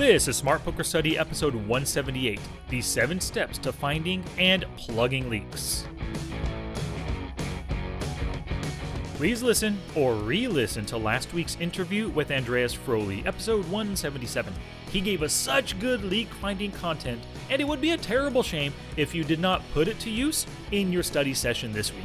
This is Smart Poker Study episode 178, the 7 steps to finding and plugging leaks. Please listen or re-listen to last week's interview with Andreas Froley, episode 177. He gave us such good leak-finding content, and it would be a terrible shame if you did not put it to use in your study session this week.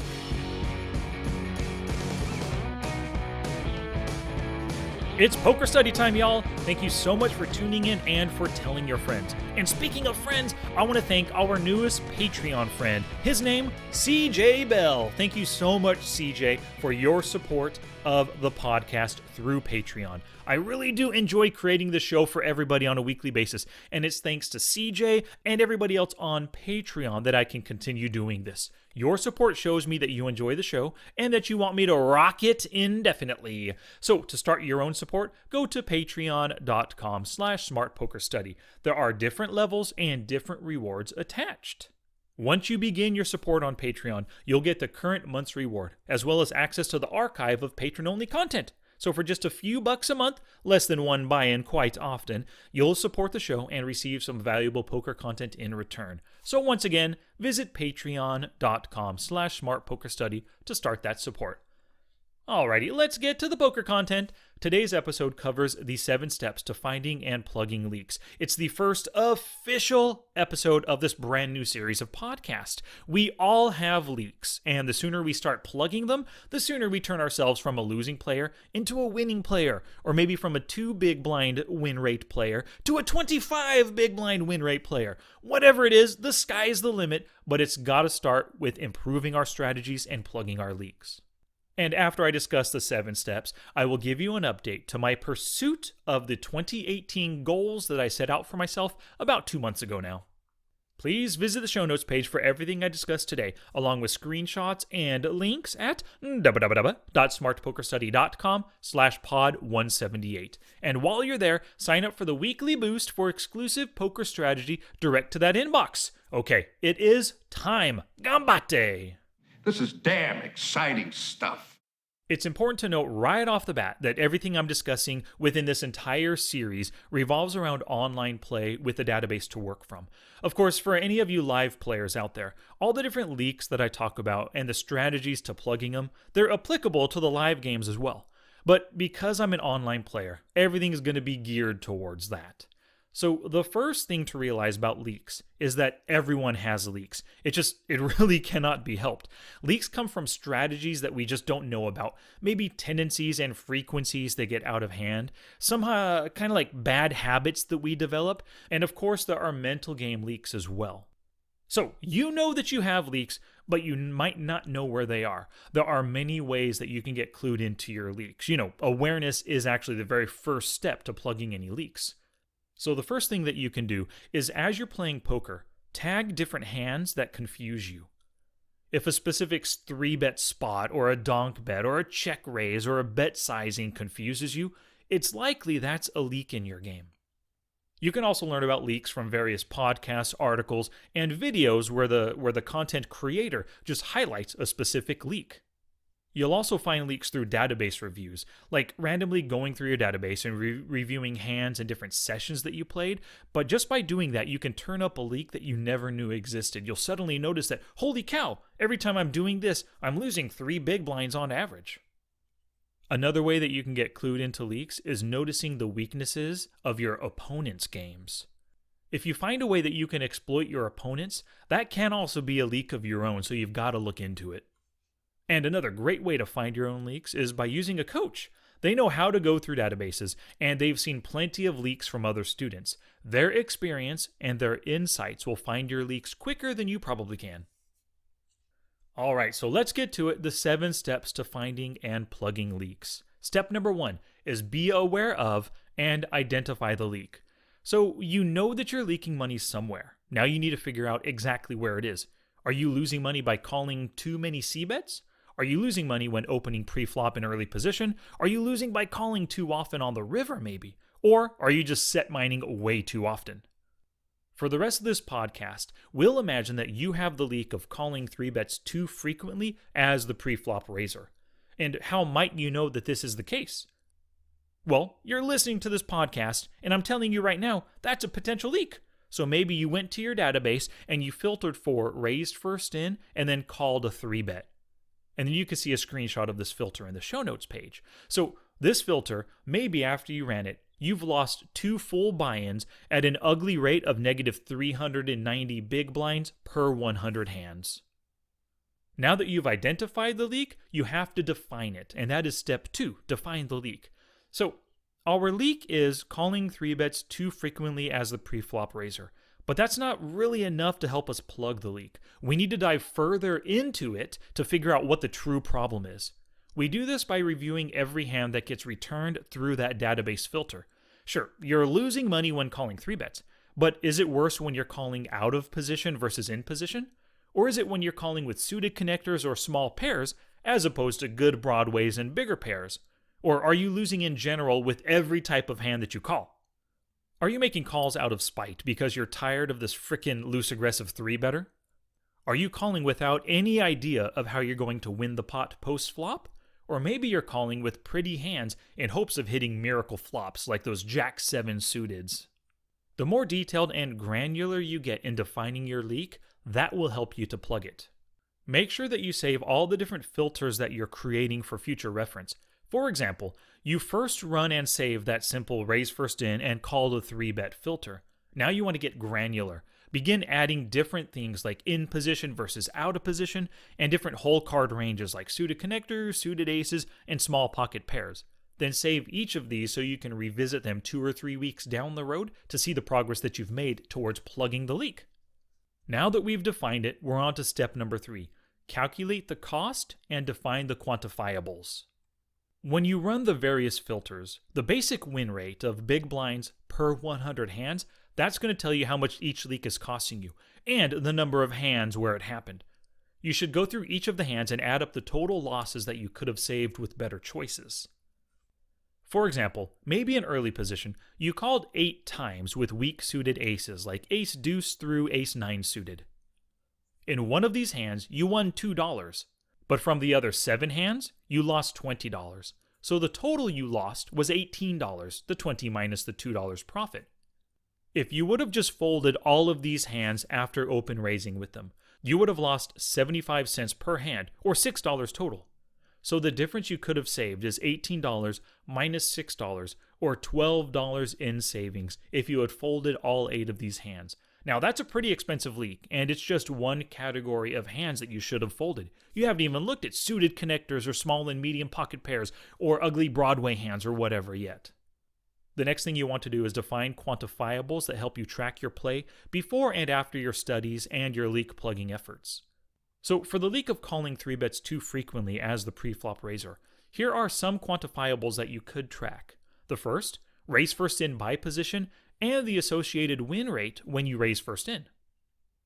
It's poker study time, y'all. Thank you so much for tuning in and for telling your friends. And speaking of friends, I want to thank our newest Patreon friend. His name, CJ Bell. Thank you so much, CJ, for your support of the podcast through Patreon. I really do enjoy creating the show for everybody on a weekly basis, and it's thanks to CJ and everybody else on Patreon that I can continue doing this. Your support shows me that you enjoy the show and that you want me to rock it indefinitely. So to start your own support, go to patreon.com/smartpokerstudy. There are different levels and different rewards attached. Once you begin your support on Patreon, you'll get the current month's reward, as well as access to the archive of patron-only content. So for just a few bucks a month, less than one buy-in quite often, you'll support the show and receive some valuable poker content in return. So once again, visit patreon.com/smartpokerstudy to start that support. Alrighty, let's get to the poker content. Today's episode covers the 7 steps to finding and plugging leaks. It's the first official episode of this brand new series of podcasts. We all have leaks, and the sooner we start plugging them, the sooner we turn ourselves from a losing player into a winning player, or maybe from a 2 big blind win rate player to a 25 big blind win rate player. Whatever it is, the sky's the limit, but it's gotta start with improving our strategies and plugging our leaks. And after I discuss the 7 steps, I will give you an update to my pursuit of the 2018 goals that I set out for myself about 2 months ago now. Please visit the show notes page for everything I discussed today, along with screenshots and links at www.smartpokerstudy.com/pod178. And while you're there, sign up for the weekly boost for exclusive poker strategy direct to that inbox. Okay, it is time. Gambate! This is damn exciting stuff. It's important to note right off the bat that everything I'm discussing within this entire series revolves around online play with a database to work from. Of course, for any of you live players out there, all the different leaks that I talk about and the strategies to plugging them, they're applicable to the live games as well. But because I'm an online player, everything is going to be geared towards that. So the first thing to realize about leaks is that everyone has leaks. It really cannot be helped. Leaks come from strategies that we just don't know about. Maybe tendencies and frequencies that get out of hand. Somehow kind of like bad habits that we develop. And of course there are mental game leaks as well. So you know that you have leaks, but you might not know where they are. There are many ways that you can get clued into your leaks. Awareness is actually the very first step to plugging any leaks. So the first thing that you can do is, as you're playing poker, tag different hands that confuse you. If a specific 3-bet spot or a donk bet or a check raise or a bet sizing confuses you, it's likely that's a leak in your game. You can also learn about leaks from various podcasts, articles, and videos where the content creator just highlights a specific leak. You'll also find leaks through database reviews, like randomly going through your database and reviewing hands and different sessions that you played, but just by doing that, you can turn up a leak that you never knew existed. You'll suddenly notice that, holy cow, every time I'm doing this, I'm losing 3 big blinds on average. Another way that you can get clued into leaks is noticing the weaknesses of your opponent's games. If you find a way that you can exploit your opponents, that can also be a leak of your own, so you've got to look into it. And another great way to find your own leaks is by using a coach. They know how to go through databases, and they've seen plenty of leaks from other students. Their experience and their insights will find your leaks quicker than you probably can. Alright, so let's get to it, the 7 steps to finding and plugging leaks. Step number 1 is be aware of and identify the leak. So you know that you're leaking money somewhere. Now you need to figure out exactly where it is. Are you losing money by calling too many C-bets? Are you losing money when opening pre-flop in early position? Are you losing by calling too often on the river, maybe? Or are you just set mining way too often? For the rest of this podcast, we'll imagine that you have the leak of calling 3-bets too frequently as the pre-flop raiser. And how might you know that this is the case? Well, you're listening to this podcast, and I'm telling you right now, that's a potential leak. So maybe you went to your database and you filtered for raised first in and then called a 3-bet. And then you can see a screenshot of this filter in the show notes page. So this filter, maybe after you ran it, you've lost 2 full buy-ins at an ugly rate of negative 390 big blinds per 100 hands. Now that you've identified the leak, you have to define it, and that is step 2, define the leak. So our leak is calling 3-bets too frequently as the pre-flop raiser, but that's not really enough to help us plug the leak. We need to dive further into it to figure out what the true problem is. We do this by reviewing every hand that gets returned through that database filter. Sure, you're losing money when calling 3-bets, but is it worse when you're calling out of position versus in position? Or is it when you're calling with suited connectors or small pairs as opposed to good broadways and bigger pairs? Or are you losing in general with every type of hand that you call? Are you making calls out of spite because you're tired of this frickin' loose aggressive 3-better? Are you calling without any idea of how you're going to win the pot post-flop? Or maybe you're calling with pretty hands in hopes of hitting miracle flops like those Jack 7 suiteds. The more detailed and granular you get in defining your leak, that will help you to plug it. Make sure that you save all the different filters that you're creating for future reference. For example, you first run and save that simple raise first in and call the 3-bet filter. Now you want to get granular. Begin adding different things like in position versus out of position, and different whole card ranges like suited connectors, suited aces, and small pocket pairs. Then save each of these so you can revisit them 2 or 3 weeks down the road to see the progress that you've made towards plugging the leak. Now that we've defined it, we're on to step number 3. Calculate the cost and define the quantifiables. When you run the various filters, the basic win rate of big blinds per 100 hands, that's going to tell you how much each leak is costing you, and the number of hands where it happened. You should go through each of the hands and add up the total losses that you could have saved with better choices. For example, maybe in early position, you called 8 times with weak suited aces like ace deuce through ace 9 suited. In one of these hands, you won $2, but from the other 7 hands, you lost $20. So the total you lost was $18, the 20 minus the $2 profit. If you would have just folded all of these hands after open raising with them, you would have lost 75 cents per hand, or $6 total. So the difference you could have saved is $18 minus $6, or $12 in savings if you had folded all 8 of these hands. Now that's a pretty expensive leak, and it's just one category of hands that you should have folded. You haven't even looked at suited connectors or small and medium pocket pairs or ugly Broadway hands or whatever yet. The next thing you want to do is define quantifiables that help you track your play before and after your studies and your leak plugging efforts. So for the leak of calling 3-bets too frequently as the pre-flop raiser, here are some quantifiables that you could track. The first, raise first in by position, and the associated win rate when you raise first in.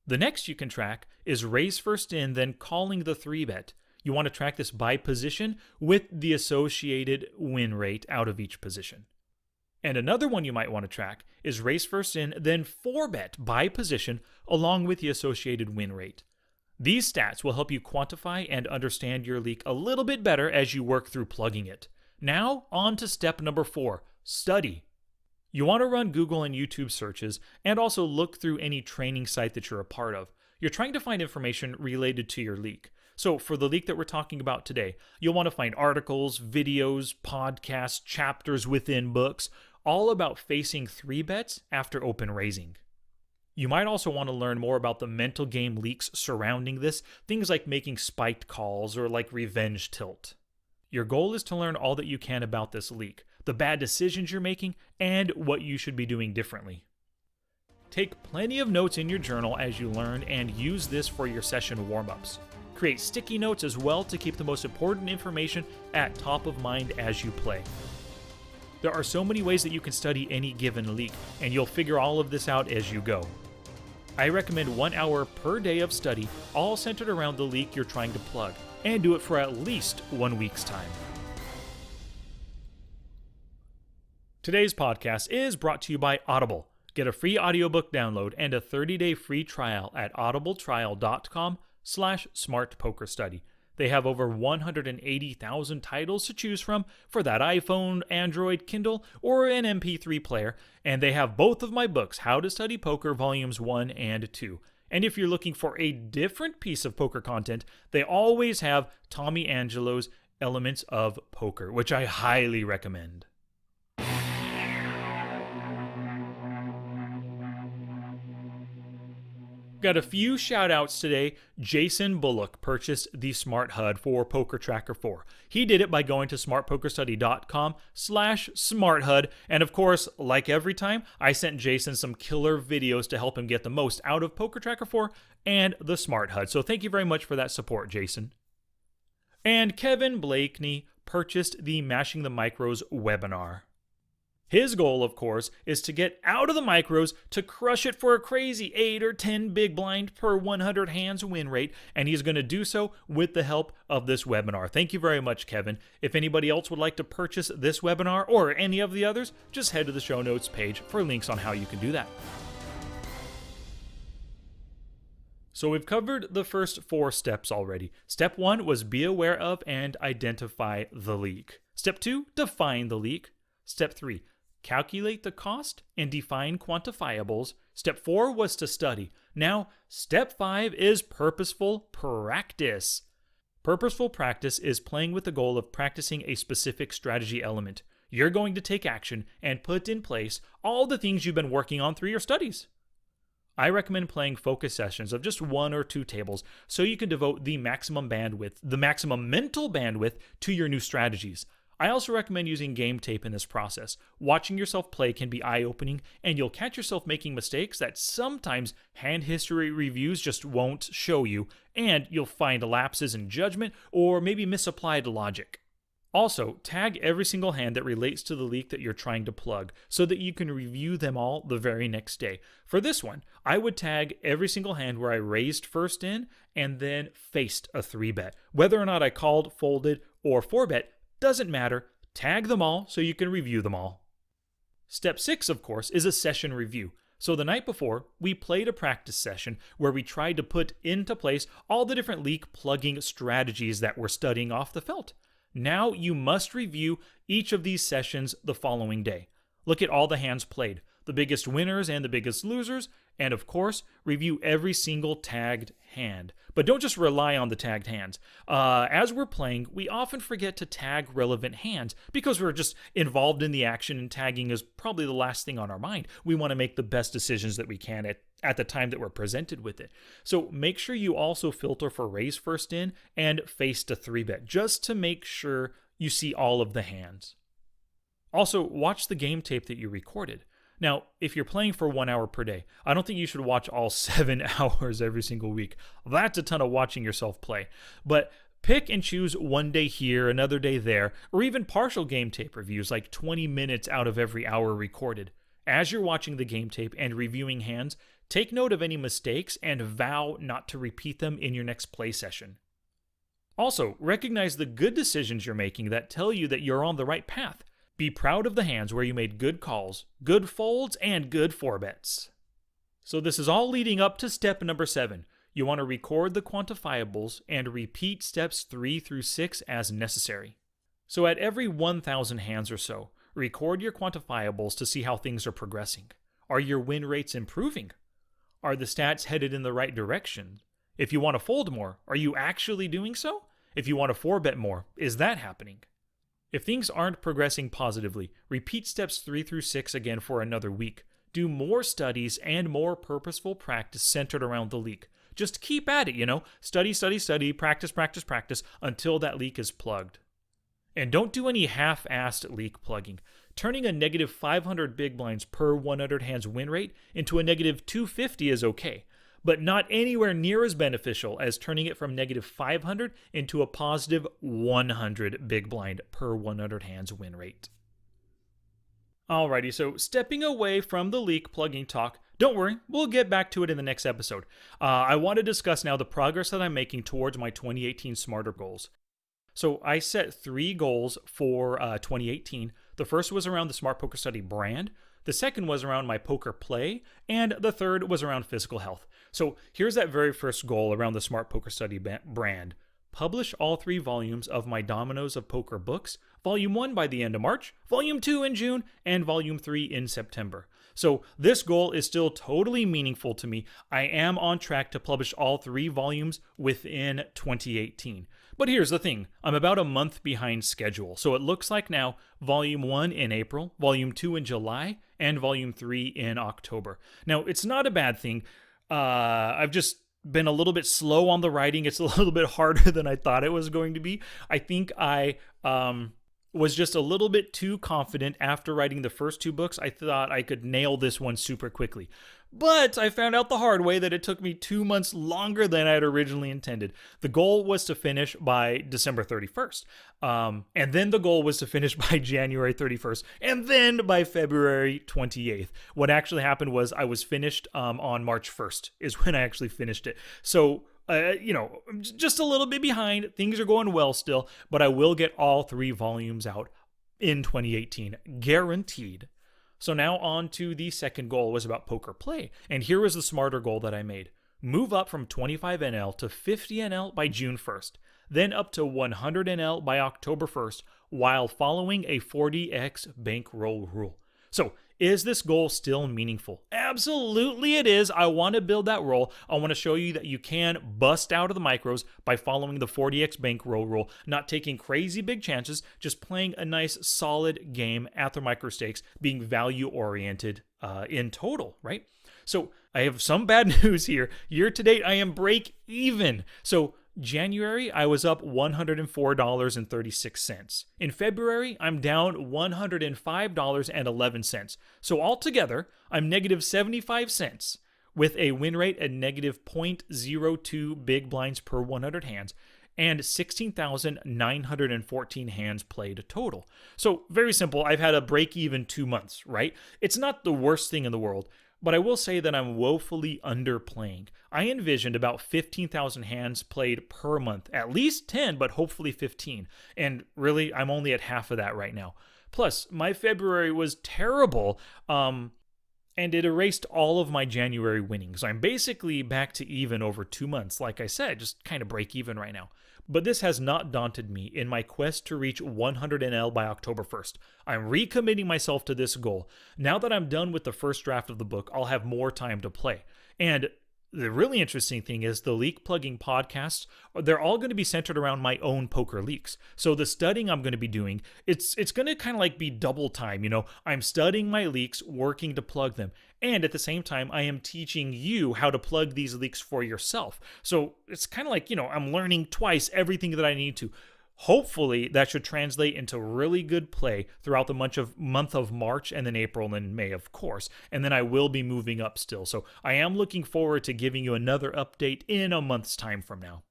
The next you can track is raise first in, then calling the 3-bet. You want to track this by position with the associated win rate out of each position. And another one you might want to track is raise first in, then 4-bet by position along with the associated win rate. These stats will help you quantify and understand your leak a little bit better as you work through plugging it. Now, on to step number 4, study. You want to run Google and YouTube searches and also look through any training site that you're a part of. You're trying to find information related to your leak. So for the leak that we're talking about today, you'll want to find articles, videos, podcasts, chapters within books, all about facing 3-bets after open raising. You might also want to learn more about the mental game leaks surrounding this, things like making spiked calls or like revenge tilt. Your goal is to learn all that you can about this leak, the bad decisions you're making, and what you should be doing differently. Take plenty of notes in your journal as you learn and use this for your session warm-ups. Create sticky notes as well to keep the most important information at top of mind as you play. There are so many ways that you can study any given leak, and you'll figure all of this out as you go. I recommend 1 hour per day of study, all centered around the leak you're trying to plug, and do it for at least 1 week's time. Today's podcast is brought to you by Audible. Get a free audiobook download and a 30-day free trial at audibletrial.com/smartpokerstudy. They have over 180,000 titles to choose from for that iPhone, Android, Kindle, or an MP3 player, and they have both of my books, How to Study Poker Volumes 1 and 2. And if you're looking for a different piece of poker content, they always have Tommy Angelo's Elements of Poker, which I highly recommend. Got a few shout outs today. Jason Bullock purchased the Smart HUD for Poker Tracker 4. He did it by going to smartpokerstudy.com/smarthud. And of course, like every time, I sent Jason some killer videos to help him get the most out of Poker Tracker 4 and the Smart HUD. So thank you very much for that support, Jason. And Kevin Blakeney purchased the Mashing the Micros webinar. His goal, of course, is to get out of the micros to crush it for a crazy 8 or 10 big blind per 100 hands win rate, and he's going to do so with the help of this webinar. Thank you very much, Kevin. If anybody else would like to purchase this webinar or any of the others, just head to the show notes page for links on how you can do that. So we've covered the first 4 steps already. Step 1 was be aware of and identify the leak. Step 2, define the leak. Step 3, calculate the cost and define quantifiables. Step 4 was to study. Now, step 5 is purposeful practice. Purposeful practice is playing with the goal of practicing a specific strategy element. You're going to take action and put in place all the things you've been working on through your studies. I recommend playing focus sessions of just 1 or 2 tables so you can devote the maximum bandwidth, the maximum mental bandwidth to your new strategies. I also recommend using game tape in this process. Watching yourself play can be eye-opening, and you'll catch yourself making mistakes that sometimes hand history reviews just won't show you, and you'll find lapses in judgment or maybe misapplied logic. Also, tag every single hand that relates to the leak that you're trying to plug so that you can review them all the very next day. For this one, I would tag every single hand where I raised first in and then faced a 3-bet. Whether or not I called, folded, or 4-bet, doesn't matter. Tag them all so you can review them all. Step 6, of course, is a session review. So the night before, we played a practice session where we tried to put into place all the different leak plugging strategies that we're studying off the felt. Now you must review each of these sessions the following day. Look at all the hands played, the biggest winners and the biggest losers, and of course, review every single tagged hand. But don't just rely on the tagged hands. As we're playing, we often forget to tag relevant hands because we're just involved in the action, and tagging is probably the last thing on our mind. We want to make the best decisions that we can at the time that we're presented with it. So make sure you also filter for raise first in and face to 3-bet, just to make sure you see all of the hands. Also, watch the game tape that you recorded. Now, if you're playing for 1 hour per day, I don't think you should watch all 7 hours every single week. That's a ton of watching yourself play. But pick and choose one day here, another day there, or even partial game tape reviews, like 20 minutes out of every hour recorded. As you're watching the game tape and reviewing hands, take note of any mistakes and vow not to repeat them in your next play session. Also, recognize the good decisions you're making that tell you that you're on the right path. Be proud of the hands where you made good calls, good folds, and good 4-bets. So this is all leading up to step number 7. You want to record the quantifiables and repeat steps 3 through 6 as necessary. So at every 1,000 hands or so, record your quantifiables to see how things are progressing. Are your win rates improving? Are the stats headed in the right direction? If you want to fold more, are you actually doing so? If you want to 4-bet more, is that happening? If things aren't progressing positively, repeat steps 3 through 6 again for another week. Do more studies and more purposeful practice centered around the leak. Just keep at it, Study, study, study, practice, practice, practice until that leak is plugged. And don't do any half-assed leak plugging. Turning a negative 500 big blinds per 100 hands win rate into a negative 250 is okay, but not anywhere near as beneficial as turning it from negative 500 into a positive 100 big blind per 100 hands win rate. Alrighty, so stepping away from the leak plugging talk, don't worry, we'll get back to it in the next episode. I want to discuss now the progress that I'm making towards my 2018 Smarter goals. So I set 3 goals for 2018. The first was around the Smart Poker Study brand. The second was around my poker play. And the third was around physical health. So here's that very first goal around the Smart Poker Study brand. publish all 3 volumes of my Dominoes of Poker books, Volume 1 by the end of March, Volume 2 in June, and Volume 3 in September. So this goal is still totally meaningful to me. I am on track to publish all 3 volumes within 2018. But here's the thing, I'm about a month behind schedule, so it looks like now Volume 1 in April, Volume 2 in July, and Volume 3 in October. Now, it's not a bad thing. I've just been a little bit slow on the writing. It's a little bit harder than I thought it was going to be. I think I was just a little bit too confident after writing the first 2 books. I thought I could nail this one super quickly. But I found out the hard way that it took me 2 months longer than I had originally intended. The goal was to finish by December 31st. And then the goal was to finish by January 31st. And then by February 28th. What actually happened was I was finished on March 1st is when I actually finished it. So, just a little bit behind. Things are going well still. But I will get all 3 volumes out in 2018. Guaranteed. So now on to the second goal, was about poker play. And here was the smarter goal that I made. Move up from 25 NL to 50 NL by June 1st, then up to 100 NL by October 1st, while following a 40x bankroll rule. So, is this goal still meaningful? Absolutely it is. I want to build that roll. I want to show you that you can bust out of the micros by following the 40x bankroll rule, not taking crazy big chances, just playing a nice solid game at the micro stakes, being value oriented in total, right? So I have some bad news here. Year to date, I am break even. So January, I was up $104.36. In February, I'm down $105.11. So altogether, I'm negative 75 cents with a win rate at negative 0.02 big blinds per 100 hands and 16,914 hands played total. So very simple. I've had a break even 2 months, right? It's not the worst thing in the world. But I will say that I'm woefully underplaying. I envisioned about 15,000 hands played per month. At least 10, but hopefully 15. And really, I'm only at half of that right now. Plus, my February was terrible, and it erased all of my January winnings. I'm basically back to even over 2 months. Like I said, just kind of break even right now. But this has not daunted me in my quest to reach 100 NL by October 1st. I'm recommitting myself to this goal. Now that I'm done with the first draft of the book, I'll have more time to play. And the really interesting thing is the leak plugging podcasts, they're all going to be centered around my own poker leaks. So the studying I'm going to be doing, it's going to kind of like be double time, I'm studying my leaks, working to plug them. And at the same time, I am teaching you how to plug these leaks for yourself. So it's kind of like, I'm learning twice everything that I need to. Hopefully, that should translate into really good play throughout the month of March and then April and then May, of course. And then I will be moving up still. So I am looking forward to giving you another update in a month's time from now.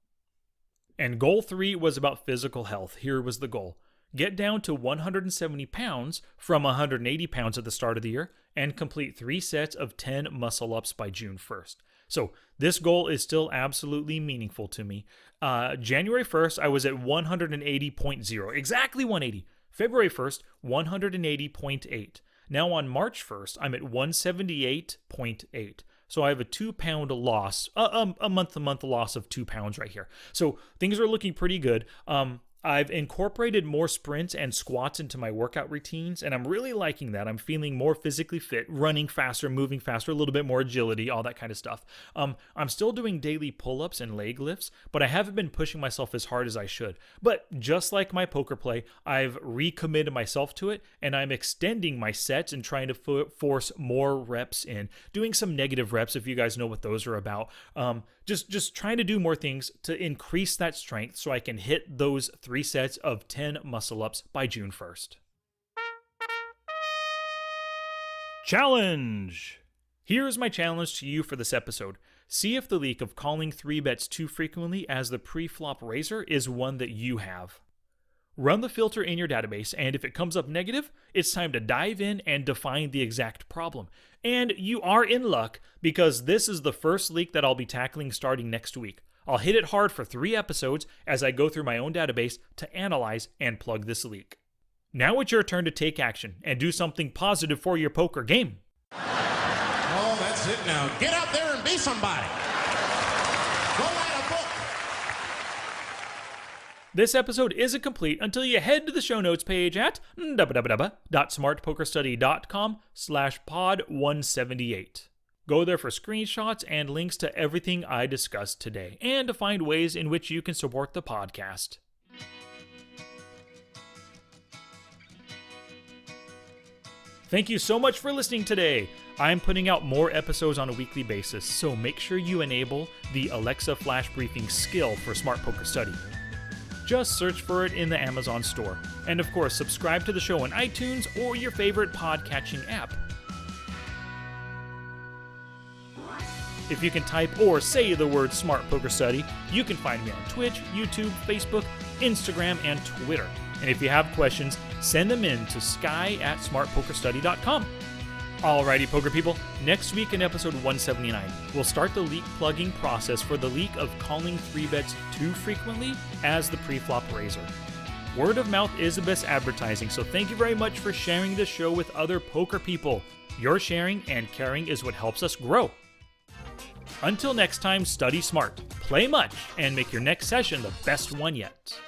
And goal 3 was about physical health. Here was the goal. Get down to 170 pounds from 180 pounds at the start of the year and complete 3 sets of 10 muscle ups by June 1st. So this goal is still absolutely meaningful to me. January 1st, I was at 180.0, exactly 180. February 1st, 180.8. Now on March 1st, I'm at 178.8. So I have a 2 pound loss, a month-to-month loss of 2 pounds right here. So things are looking pretty good. I've incorporated more sprints and squats into my workout routines, and I'm really liking that. I'm feeling more physically fit, running faster, moving faster, a little bit more agility, all that kind of stuff. I'm still doing daily pull-ups and leg lifts, but I haven't been pushing myself as hard as I should. But just like my poker play, I've recommitted myself to it, and I'm extending my sets and trying to force more reps in, doing some negative reps if you guys know what those are about. Just trying to do more things to increase that strength so I can hit those 3 sets of 10 muscle ups by June 1st. Challenge! Here's my challenge to you for this episode. See if the leak of calling 3 bets too frequently as the pre-flop raiser is one that you have. Run the filter in your database, and if it comes up negative, it's time to dive in and define the exact problem. And you are in luck, because this is the first leak that I'll be tackling starting next week. I'll hit it hard for 3 episodes as I go through my own database to analyze and plug this leak. Now it's your turn to take action and do something positive for your poker game. Oh, that's it now. Get out! Be somebody. Go write a book. This episode isn't complete until you head to the show notes page at www.smartpokerstudy.com/pod178. Go there for screenshots and links to everything I discussed today, and to find ways in which you can support the podcast. Thank you so much for listening today. I'm putting out more episodes on a weekly basis, so make sure you enable the Alexa Flash Briefing skill for Smart Poker Study. Just search for it in the Amazon store. And of course, subscribe to the show on iTunes or your favorite podcatching app. If you can type or say the word Smart Poker Study, you can find me on Twitch, YouTube, Facebook, Instagram, and Twitter. And if you have questions, send them in to sky@smartpokerstudy.com. Alrighty, poker people, next week in episode 179, we'll start the leak plugging process for the leak of calling 3-bets too frequently as the pre-flop raiser. Word of mouth is the best advertising, so thank you very much for sharing this show with other poker people. Your sharing and caring is what helps us grow. Until next time, study smart, play much, and make your next session the best one yet.